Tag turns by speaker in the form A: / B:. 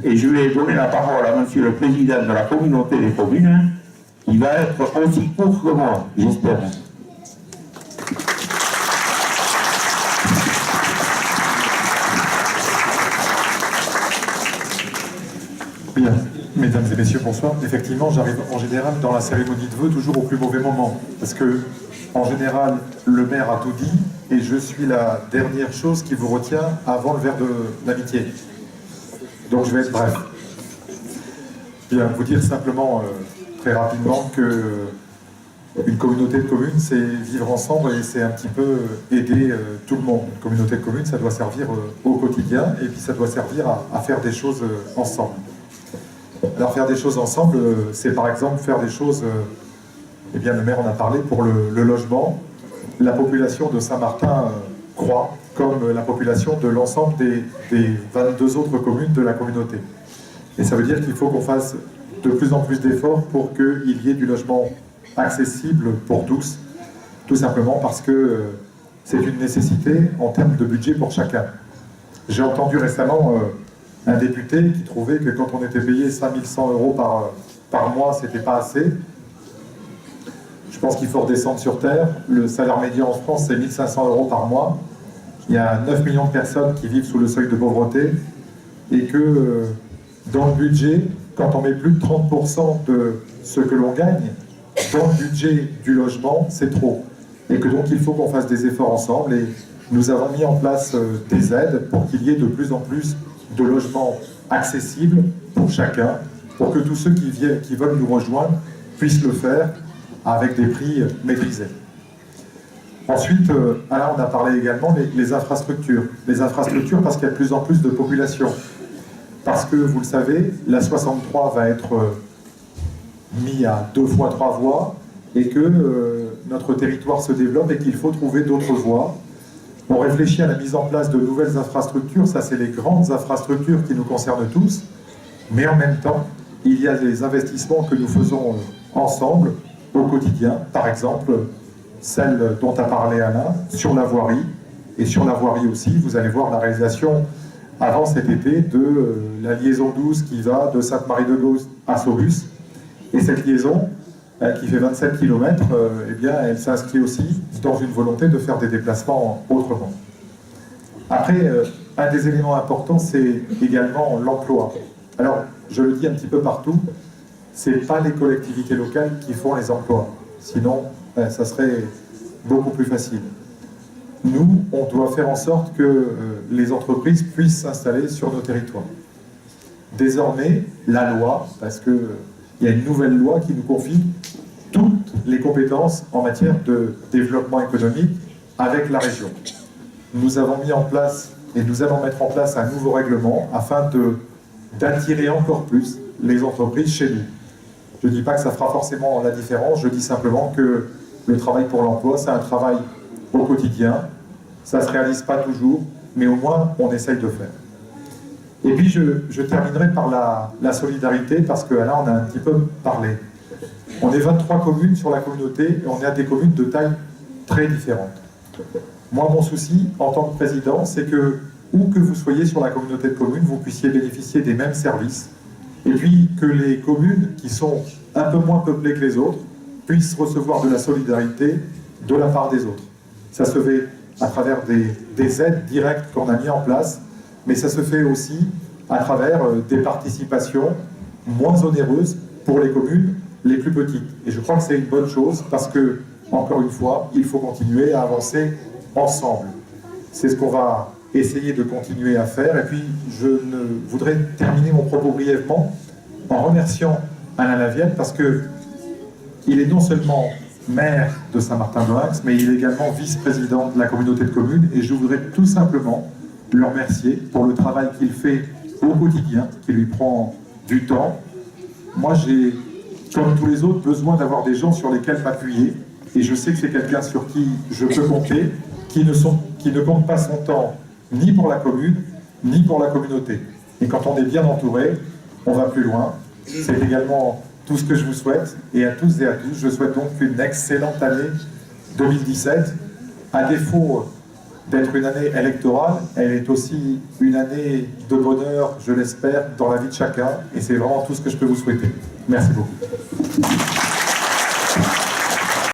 A: Et je vais donner la parole à monsieur le président de la communauté des communes, qui va être aussi court que moi, j'espère.
B: Bien, mesdames et messieurs, bonsoir. Effectivement, j'arrive en général dans la cérémonie de vœux toujours au plus mauvais moment, parce que en général, le maire a tout dit, et je suis la dernière chose qui vous retient avant le verre de l'amitié. Donc je vais être bref. Bien, vous dire simplement très rapidement que une communauté de communes, c'est vivre ensemble et c'est un petit peu aider tout le monde. Une communauté de communes, ça doit servir au quotidien et puis ça doit servir à faire des choses ensemble. Alors faire des choses ensemble, c'est par exemple faire des choses, eh bien le maire en a parlé, pour le logement. La population de Saint-Martin croît, comme la population de l'ensemble des 22 autres communes de la communauté. Et ça veut dire qu'il faut qu'on fasse de plus en plus d'efforts pour qu'il y ait du logement accessible pour tous, tout simplement parce que c'est une nécessité en termes de budget pour chacun. J'ai entendu récemment un député qui trouvait que quand on était payé 5100 € par mois, c'était pas assez. Je pense qu'il faut redescendre sur terre. Le salaire médian en France, c'est 1500 € par mois. Il y a 9 millions de personnes qui vivent sous le seuil de pauvreté et que dans le budget, quand on met plus de 30% de ce que l'on gagne, dans le budget du logement, c'est trop. Et que donc il faut qu'on fasse des efforts ensemble. Et nous avons mis en place des aides pour qu'il y ait de plus en plus de logements accessibles pour chacun, pour que tous ceux qui veulent nous rejoindre puissent le faire avec des prix maîtrisés. Ensuite, Alain, on a parlé également des infrastructures. Les infrastructures parce qu'il y a de plus en plus de population. Parce que, vous le savez, la 63 va être mis à 2 fois 3 voies et que notre territoire se développe et qu'il faut trouver d'autres voies. On réfléchit à la mise en place de nouvelles infrastructures, ça c'est les grandes infrastructures qui nous concernent tous, mais en même temps, il y a des investissements que nous faisons ensemble au quotidien, par exemple celle dont a parlé Alain, sur la voirie, et sur la voirie aussi, vous allez voir la réalisation avant cet été de la liaison 12 qui va de Sainte-Marie-de-Gauze à Saulus, et cette liaison qui fait 27 km, eh bien, elle s'inscrit aussi dans une volonté de faire des déplacements autrement. Après, un des éléments importants, c'est également l'emploi. Alors, je le dis un petit peu partout, ce n'est pas les collectivités locales qui font les emplois. Sinon, ça serait beaucoup plus facile. Nous, on doit faire en sorte que les entreprises puissent s'installer sur nos territoires. Désormais, la loi, parce qu'il y a une nouvelle loi qui nous confie toutes les compétences en matière de développement économique avec la région. Nous avons mis en place et nous allons mettre en place un nouveau règlement afin d'attirer encore plus les entreprises chez nous. Je ne dis pas que ça fera forcément la différence, je dis simplement que le travail pour l'emploi, c'est un travail au quotidien. Ça ne se réalise pas toujours, mais au moins on essaye de faire. Et puis je terminerai par la solidarité, parce que là on a un petit peu parlé. On est 23 communes sur la communauté et on est à des communes de taille très différentes. Moi, mon souci en tant que président, c'est que, où que vous soyez sur la communauté de communes, vous puissiez bénéficier des mêmes services, et puis que les communes qui sont un peu moins peuplées que les autres puissent recevoir de la solidarité de la part des autres. Ça se fait à travers des aides directes qu'on a mis en place, mais ça se fait aussi à travers des participations moins onéreuses pour les communes les plus petites. Et je crois que c'est une bonne chose parce que, encore une fois, il faut continuer à avancer ensemble. C'est ce qu'on va essayer de continuer à faire. Et puis, je voudrais terminer mon propos brièvement en remerciant Alain Lavienne parce qu'il est non seulement maire de Saint-Martin-de-Hins, mais il est également vice-président de la communauté de communes. Et je voudrais tout simplement le remercier pour le travail qu'il fait au quotidien, qui lui prend du temps. Moi, j'ai, comme tous les autres, besoin d'avoir des gens sur lesquels m'appuyer. Et je sais que c'est quelqu'un sur qui je peux compter, qui ne compte pas son temps ni pour la commune, ni pour la communauté. Et quand on est bien entouré, on va plus loin. C'est également tout ce que je vous souhaite. Et à tous et à tous, je souhaite donc une excellente année 2017. À défaut d'être une année électorale, elle est aussi une année de bonheur, je l'espère, dans la vie de chacun. Et c'est vraiment tout ce que je peux vous souhaiter. Merci beaucoup.